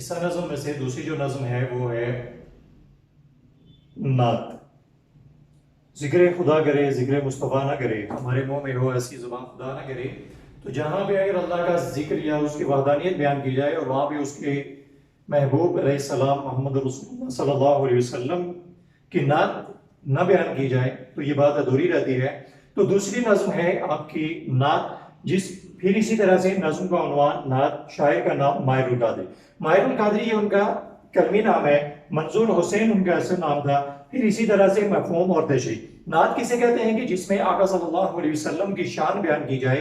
قصہ نظم میں سے دوسری جو نظم ہے وہ ہے نعت. ذکر خدا کرے، ذکر مصطفیٰ نہ کرے، ہمارے منہ میں ہو ایسی زبان خدا نہ کرے. تو جہاں بھی اگر اللہ کا ذکر یا اس کی وحدانیت بیان کی جائے اور وہاں بھی اس کے محبوب علیہ السلام محمد رسول اللہ صلی اللہ علیہ وسلم کی نعت نہ بیان کی جائے تو یہ بات ادھوری رہتی ہے. تو دوسری نظم ہے آپ کی نعت، پھر اسی طرح سے نظم کا عنوان نعت، شاعر کا نام ماہر القادری. ماہر القادری یہ ان کا کلمی نام ہے، منظور حسین ان کا اصل نام تھا. پھر اسی طرح سے مفہوم اور تشریح. نعت کسے کہتے ہیں کہ جس میں آقا صلی اللہ علیہ وسلم کی شان بیان کی جائے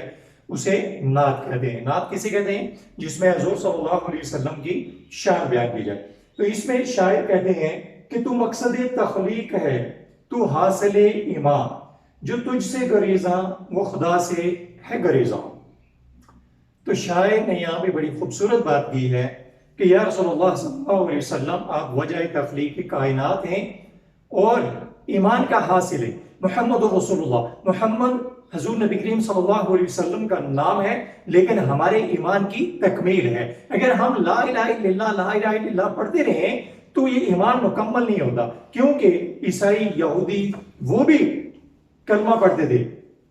اسے نعت کہتے ہیں. نعت کسے کہتے ہیں؟ جس میں حضور صلی اللہ علیہ وسلم کی شان بیان کی جائے. تو اس میں شاعر کہتے ہیں کہ تو مقصد تخلیق ہے، تو حاصل ایمان، جو تجھ سے گریزاں وہ خدا سے ہے گریزاں. تو شاعر نے یہاں پہ بڑی خوبصورت بات کی ہے کہ یا رسول اللہ صلی اللہ علیہ وسلم آپ وجہ تخلیق کائنات ہیں اور ایمان کا حاصل ہے. محمد رسول اللہ، محمد حضور نبی کریم صلی اللہ علیہ وسلم کا نام ہے لیکن ہمارے ایمان کی تکمیل ہے. اگر ہم لا الہ الا اللہ لا الہ الا اللہ پڑھتے رہیں تو یہ ایمان مکمل نہیں ہوتا، کیونکہ عیسائی یہودی وہ بھی کلمہ پڑھتے تھے،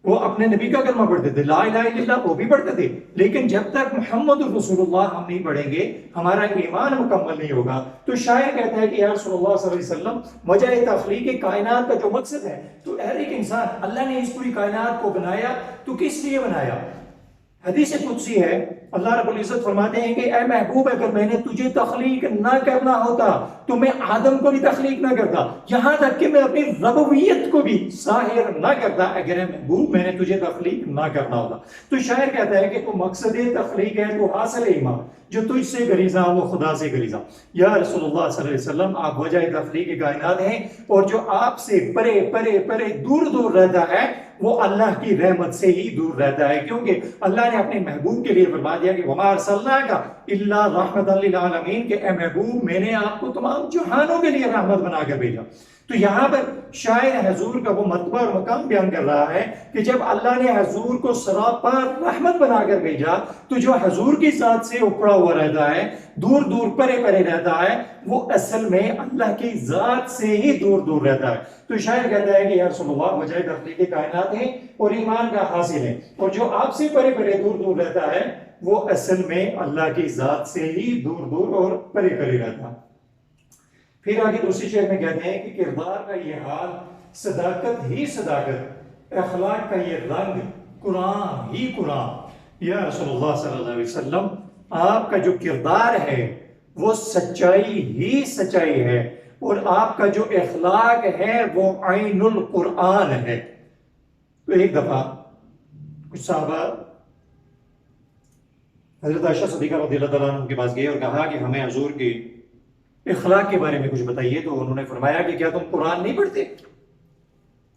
وہ اپنے نبی کا کلمہ پڑھتے تھے، لا الہ الا اللہ وہ بھی پڑھتے تھے، لیکن جب تک محمد رسول اللہ ہم نہیں پڑھیں گے ہمارا ایمان مکمل نہیں ہوگا. تو شاعر کہتا ہے کہ یا رسول اللہ صلی اللہ علیہ وسلم وجہ تخلیق کائنات کا جو مقصد ہے، تو ہر ایک انسان، اللہ نے اس پوری کائنات کو بنایا تو کس لیے بنایا؟ حدیث قدسی ہے، اللہ رب العزت فرماتے ہیں کہ اے محبوب اگر میں نے تجھے تخلیق نہ کرنا ہوتا تو میں آدم کو بھی تخلیق نہ کرتا، یہاں تک کہ میں اپنی ربوبیت کو بھی ظاہر نہ کرتا اگر اے محبوب میں نے تجھے تخلیق نہ کرنا ہوتا. تو شاعر کہتا ہے کہ تو مقصد تخلیق ہے، تو حاصل ایمان، جو تجھ سے گریزاں وہ خدا سے گریزاں. یا رسول اللہ صلی اللہ علیہ وسلم آپ وجہ تخلیق کائنات ہیں اور جو آپ سے پرے پرے پرے دور دور رہتا ہے وہ اللہ کی رحمت سے ہی دور رہتا ہے، کیونکہ اللہ نے اپنے محبوب کے لیے فرما دیا کہ وما ارسلناک الا رحمۃ للعالمین، کہ اے محبوب میں نے آپ کو تمام جہانوں کے لیے رحمت بنا کر بھیجا. تو یہاں پر شاعر حضور کا وہ مرتبہ اور مقام بیان کر رہا ہے کہ جب اللہ نے حضور کو سراپا رحمت بنا کر بھیجا تو جو حضور کی ذات سے اکھڑا ہوا رہتا ہے، دور دور پرے پرے رہتا ہے، وہ اصل میں اللہ کی ذات سے ہی دور دور رہتا ہے. تو شاعر کہتا ہے کہ یا رسول اللہ وجہ تخلیق کائنات ہیں اور ایمان کا حاصل ہے، اور جو آپ سے پرے پرے دور دور رہتا ہے وہ اصل میں اللہ کی ذات سے ہی دور دور اور پرے پرے رہتا ہے. پھر آگے دوسری شعر میں کہتے ہیں کہ کردار کا یہ حال صداقت ہی صداقت، اخلاق کا یہ رنگ قرآن ہی قرآن. یا رسول اللہ صلی اللہ علیہ وسلم آپ کا جو کردار ہے وہ سچائی ہی سچائی ہے اور آپ کا جو اخلاق ہے وہ عین القرآن ہے. تو ایک دفعہ کچھ صحابہ حضرت عائشہ صدیقہ رضی اللہ تعالیٰ عنہ کے پاس گئے اور کہا کہ ہمیں حضور کی اخلاق کے بارے میں کچھ بتائیے. تو انہوں نے فرمایا کہ کیا تم قرآن نہیں پڑھتے؟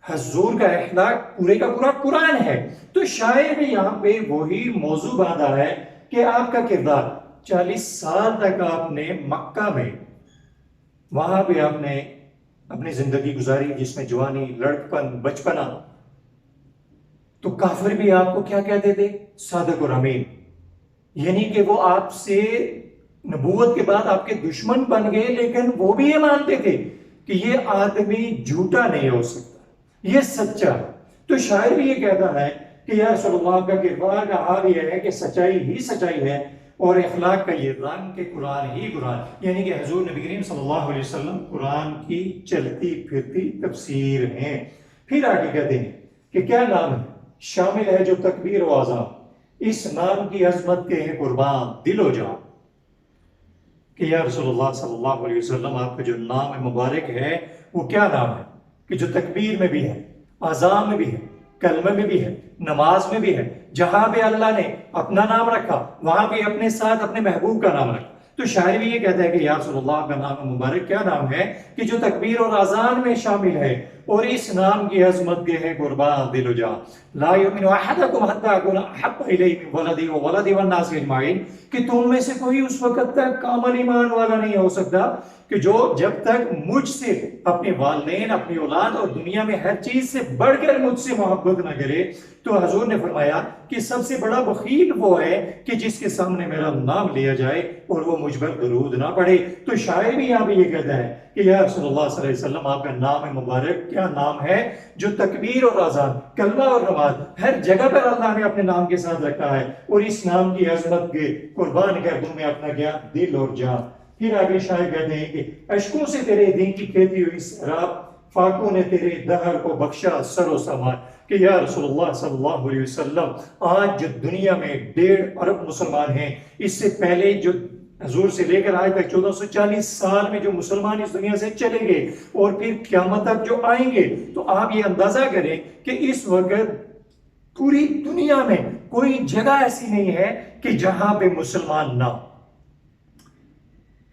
حضور کا اخلاق پورے کا پورا قرآن ہے. تو شاعر بھی یہاں پہ وہی موضوع باندھا ہے کہ آپ کا کردار 40 سال تک آپ نے مکہ میں وہاں پہ آپ نے اپنی زندگی گزاری جس میں جوانی، لڑکپن، بچپنا. تو کافر بھی آپ کو کیا کہتے تھے؟ صادق اور امین. یعنی کہ وہ آپ سے نبوت کے بعد آپ کے دشمن بن گئے لیکن وہ بھی یہ مانتے تھے کہ یہ آدمی جھوٹا نہیں ہو سکتا، یہ سچا. تو شاعر بھی یہ کہتا ہے کہ یا رسول اللہ کا کردار کا حال یہ ہے کہ سچائی ہی سچائی ہے اور اخلاق کا یہ رنگ کہ قرآن ہی قرآن، یعنی کہ حضور نبی کریم صلی اللہ علیہ وسلم قرآن کی چلتی پھرتی تفسیر ہیں. پھر آگے کہتے ہیں کہ کیا نام ہے شامل ہے جو تکبیر و اذان، اس نام کی عظمت کے ہیں قربان دل و جان. کہ یا رسول اللہ صلی اللہ علیہ وسلم آپ کا جو نام مبارک ہے وہ کیا نام ہے کہ جو تکبیر میں بھی ہے، اذان میں بھی ہے، کلمہ میں بھی ہے، نماز میں بھی ہے. جہاں پہ اللہ نے اپنا نام رکھا وہاں پہ اپنے ساتھ اپنے محبوب کا نام رکھا. تو شاعر بھی یہ کہتا ہے کہ یا رسول اللہ کا نام مبارک کیا نام ہے کہ جو تکبیر اور اذان میں شامل ہے اور اس نام کی عظمت کے ہیں قربان دل و جان. لا یؤمن احدکم حتی اکون احب الیہ من ولدہ وولدہ والناس اجمعین، کہ تم میں سے کوئی اس وقت تک کامل ایمان والا نہیں ہو سکتا کہ جو جب تک مجھ سے، اپنے والدین، اپنی اولاد اور دنیا میں ہر چیز سے بڑھ کر مجھ سے محبت نہ کرے. تو حضور نے فرمایا کہ سب سے بڑا بخیل وہ ہے کہ جس کے سامنے میرا نام لیا جائے اور وہ مجھ پر درود نہ پڑھے. تو شاعر بھی یہاں بھی یہ کہتا ہے کہ یا رسول اللہ صلی اللہ علیہ وسلم، آپ کا نام مبارک کیا نام ہے جو تکبیر اور اذان، کلمہ اور نماز ہر جگہ پر اللہ نے اپنے نام کے ساتھ رکھا ہے، اور اس نام کی عظمت کے قربان کر دوں میں اپنا کیا دل اور جان. پھر آگے شاعر کہتے ہیں کہ اشکوں سے تیرے دین کی کھیتی ہوئی سراب، فاقوں نے تیرے دہر کو بخشا سر و سامان. کہ یا رسول اللہ صلی اللہ علیہ وسلم، آج جو دنیا میں 1.5 ارب مسلمان ہیں، اس سے پہلے جو حضور سے لے کر آج تک 1440 سال میں جو مسلمان اس دنیا سے چلیں گے اور پھر قیامت تک جو آئیں گے، تو آپ یہ اندازہ کریں کہ اس وقت پوری دنیا میں کوئی جگہ ایسی نہیں ہے کہ جہاں پہ مسلمان نہ.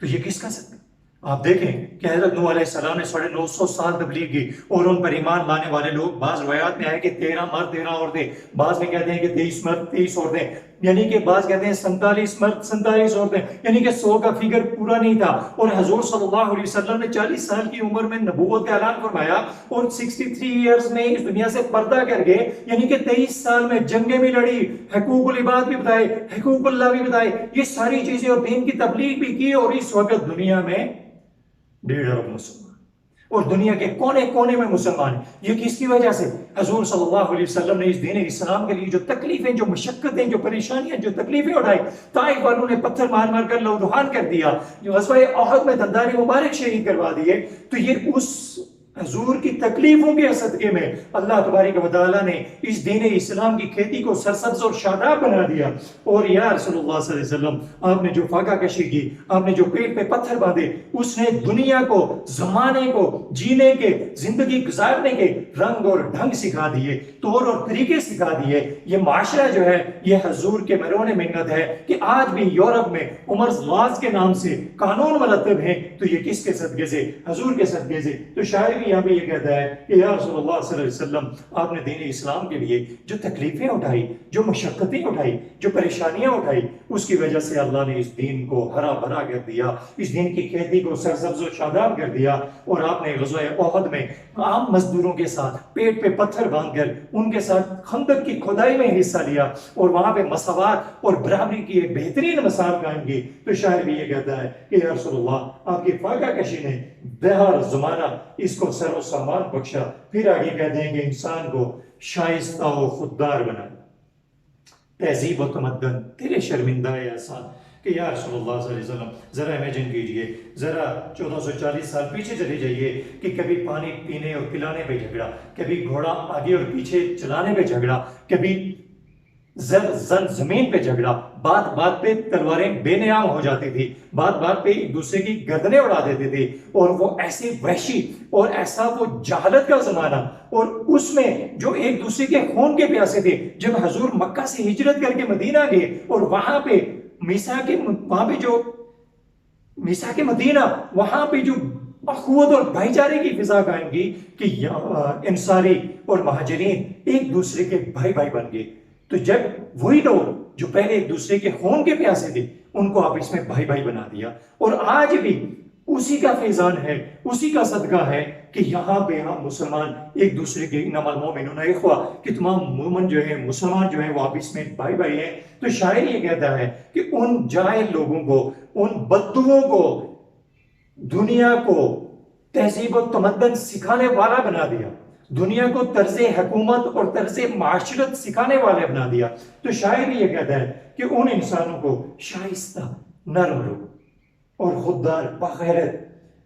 تو یہ کس کا سکتا؟ آپ دیکھیں کہ حضرت نوح علیہ السلام نے 950 سال تبلیغ کی، اور ان پر ایمان لانے والے لوگ، بعض روایات میں آئے کہ 13 مرد 13 عورتیں، بعض میں کہتے ہیں کہ 23 مرد 23 عورتیں، یعنی کہ بعض کہتے ہیں 47 مرد 47 عورتیں، یعنی کہ 100 کا فگر پورا نہیں تھا. اور حضور صلی اللہ علیہ وسلم نے 40 سال کی عمر میں نبوت کا اعلان فرمایا، اور 63 ایئرز میں اس دنیا سے پردہ کر گئے، یعنی کہ 23 سال میں جنگیں بھی لڑی، حقوق العباد بھی بتائے، حقوق اللہ بھی بتائے، یہ ساری چیزیں اور دین کی تبلیغ بھی کی. اور اس وقت دنیا میں 1.5 ارب مسلمان، اور دنیا کے کونے کونے میں مسلمان ہیں. یہ کس کی وجہ سے؟ حضور صلی اللہ علیہ وسلم نے اس دین اسلام کے لیے جو تکلیفیں، جو مشقتیں، جو پریشانیاں، جو تکلیفیں اٹھائی، طائف والوں نے پتھر مار مار کر لہو کر دیا، جو غزوہ احد میں دندان مبارک شہید کروا دیے. تو یہ اس حضور کی تکلیفوں کے صدقے میں اللہ تبارک و تعالیٰ نے اس دین اسلام کی کھیتی کو سرسبز اور شاداب بنا دیا. اور یا رسول اللہ صلی اللہ علیہ وسلم، آپ نے جو فاقہ کشی کی، آپ نے جو پیٹ پہ پتھر باندھے، اس نے دنیا کو، زمانے کو، جینے کے، زندگی گزارنے کے رنگ اور ڈھنگ سکھا دیے، طور اور طریقے سکھا دیے. یہ معاشرہ جو ہے یہ حضور کے مرون منت ہے کہ آج بھی یورپ میں عمر's لاز کے نام سے قانون مرتب ہیں. تو یہ کس کے صدقے سے؟ حضور کے صدقے سے. تو شاعر بھی یہاں پہ یہ کہتا ہے کہ یا رسول اللہ صلی اللہ علیہ وسلم، آپ نے دین اسلام کے لیے جو تکلیفیں اٹھائی، جو مشقتیں اٹھائی، جو پریشانیاں اٹھائی، اس کی وجہ سے اللہ نے اس دین کو ہرا بھرا کر دیا، اس دین کی کھیتی کو سرسبز و شاداب کر دیا. اور آپ نے غزوہ احد میں عام مزدوروں کے ساتھ پیٹ پہ پتھر باندھ کر ان کے ساتھ خندق کی کھدائی میں حصہ لیا، اور وہاں پہ مساوات اور برابری کی ایک بہترین مثال قائم کی. تو شاعر بھی یہ کہتا ہے کہ یا رسول اللہ، آپ کی فاقہ کشی نے دہر زمانہ اس کو سر و سامان بخشا. پھر آگے کہتے ہیں کہ انسان کو شائستہ و خوددار بنا، تہذیب و تمدن تیرے شرمندہ احسان. کہ یا رسول اللہ صلی اللہ علیہ وسلم، ذرا امیجن کیجئے، ذرا 1440 سال پیچھے چلے جائیے کہ کبھی پانی پینے اور پلانے پہ جھگڑا، کبھی گھوڑا آگے اور پیچھے چلانے پہ جھگڑا، کبھی زمین پہ جھگڑا، بات بات پہ تلواریں بے نیام ہو جاتی تھی، بات بات پہ ایک دوسرے کی گردنیں اڑا دیتے تھے. اور وہ ایسے وحشی اور ایسا وہ جہالت کا زمانہ، اور اس میں جو ایک دوسرے کے خون کے پیاسے تھے. جب حضور مکہ سے ہجرت کر کے مدینہ گئے اور وہاں پہ میثاق مدینہ، وہاں پہ جو اخوت اور بھائی چارے کی فضا قائم کی کہ انصاری اور مہاجرین ایک دوسرے کے بھائی بھائی بن گئے. تو جب وہی لوگ جو پہلے ایک دوسرے کے خون کے پیاسے تھے، ان کو آپ اس میں بھائی بھائی بنا دیا. اور آج بھی اسی کا فیضان ہے، اسی کا صدقہ ہے کہ یہاں پہ ہم مسلمان ایک دوسرے کے انما المؤمنون اخوہ، کہ تمام مومن جو ہیں، مسلمان جو ہیں، وہ آپس میں بھائی بھائی ہیں. تو شاعر یہ کہتا ہے کہ ان جاہل لوگوں کو، ان بدوؤں کو دنیا کو تہذیب و تمدن سکھانے والا بنا دیا، دنیا کو طرز حکومت اور طرز معاشرت سکھانے والے بنا دیا. تو شاعر بھی یہ کہتا ہے کہ ان انسانوں کو شائستہ، نرم روح اور خوددار، بغیرت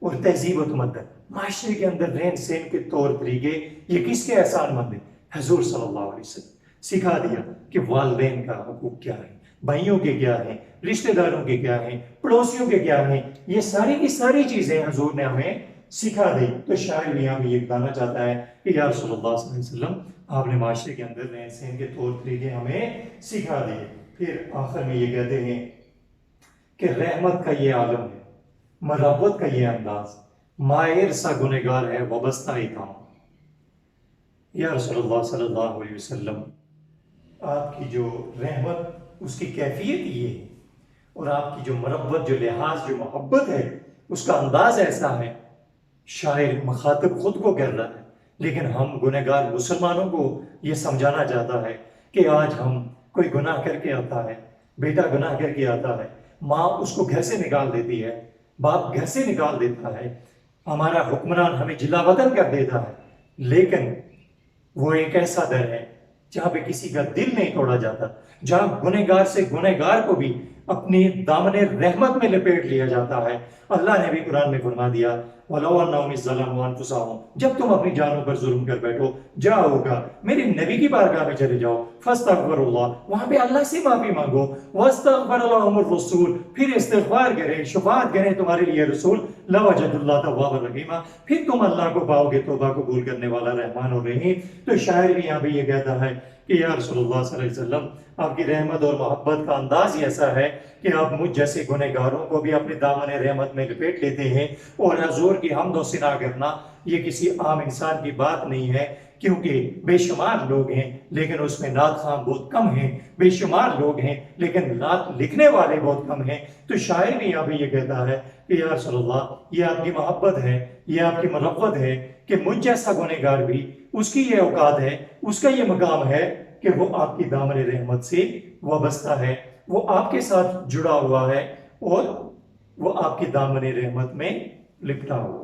اور تہذیب و تمدن، معاشرے کے اندر رہن سہن کے طور طریقے، یہ کس کے احسان مند ہیں؟ حضور صلی اللہ علیہ وسلم سکھا دیا کہ والدین کا حقوق کیا ہے، بھائیوں کے کیا ہیں، رشتہ داروں کے کیا ہیں، پڑوسیوں کے کیا ہیں. یہ ساری کی ساری چیزیں حضور نے ہمیں سکھا دی. تو شاعر بھی ہمیں یہ بتانا چاہتا ہے کہ یا رسول اللہ صلی اللہ علیہ وسلم، آپ نے معاشرے کے اندر رہن سہن کے طور طریقے ہمیں سکھا دیے. پھر آخر میں یہ کہتے ہیں کہ رحمت کا یہ عالم ہے، مرحبت کا یہ انداز، مائر سا گنہگار ہے وابستہ ہی تھا. یا رسول اللہ صلی اللہ علیہ وسلم، آپ کی جو رحمت اس کی کیفیت یہ ہے، اور آپ کی جو مربت، جو لحاظ، جو محبت ہے، اس کا انداز ایسا ہے، شاعر مخاطب خود کو کہہ رہا ہے، لیکن ہم گنہگار مسلمانوں کو یہ سمجھانا چاہتا ہے کہ آج ہم کوئی گناہ کر کے آتا ہے، بیٹا گناہ کر کے آتا ہے، ماں اس کو گھر سے نکال دیتی ہے، باپ گھر سے نکال دیتا ہے، ہمارا حکمران ہمیں جلا وطن کر دیتا ہے، لیکن وہ ایک ایسا در ہے جہاں پہ کسی کا دل نہیں توڑا جاتا، جہاں گنہگار سے گنہگار کو بھی اپنی دامن رحمت میں لپیٹ لیا جاتا ہے۔ اللہ نے بھی قرآن میں فرما دیا وَلَوْ أَنَّهُمْ إِذ ظَلَمُوا أَنفُسَهُمْ، جب تم اپنی جانوں پر ظلم کر بیٹھو، جاؤ گا میرے نبی کی بارگاہ میں چلے جاؤ، فَاسْتَغْفِرُوا اللَّهَ، وہاں پہ اللہ سے معافی مانگو، وَاسْتَغْفَرَ لَهُمُ الرَّسُولُ، پھر استغفار کرے، شفاعت کرے تمہارے لیے رسول، لَوَجَدُوا اللَّهَ تَوَّابًا رَحِيمًا، پھر تم اللہ کو پاؤ گے توبہ قبول کرنے والا، رحمان اور رحیم۔ تو شاعر بھی یہاں پہ یہ کہتا ہے کہ یا رسول اللہ صلی اللہ علیہ وسلم، آپ کی رحمت اور محبت کا انداز ہی ایسا ہے کہ آپ مجھ جیسے گنہگاروں کو بھی اپنے دامن رحمت میں لپیٹ لیتے ہیں، اور حضور کی حمد و ثنا کرنا یہ کسی عام انسان کی بات نہیں ہے، کیونکہ بے شمار لوگ ہیں لیکن اس میں نعت خواں بہت کم ہیں، بے شمار لوگ ہیں لیکن نعت لکھنے والے بہت کم ہیں۔ تو شاعر بھی یہاں پہ یہ کہتا ہے کہ یا رسول اللہ، یہ آپ کی محبت ہے، یہ آپ کی مربت ہے کہ مجھ جیسا گنہگار بھی، اس کی یہ اوقات ہے، اس کا یہ مقام ہے کہ وہ آپ کی دامن رحمت سے وابستہ ہے، وہ آپ کے ساتھ جڑا ہوا ہے، اور وہ آپ کی دامن رحمت میں لپٹا ہوا ہے۔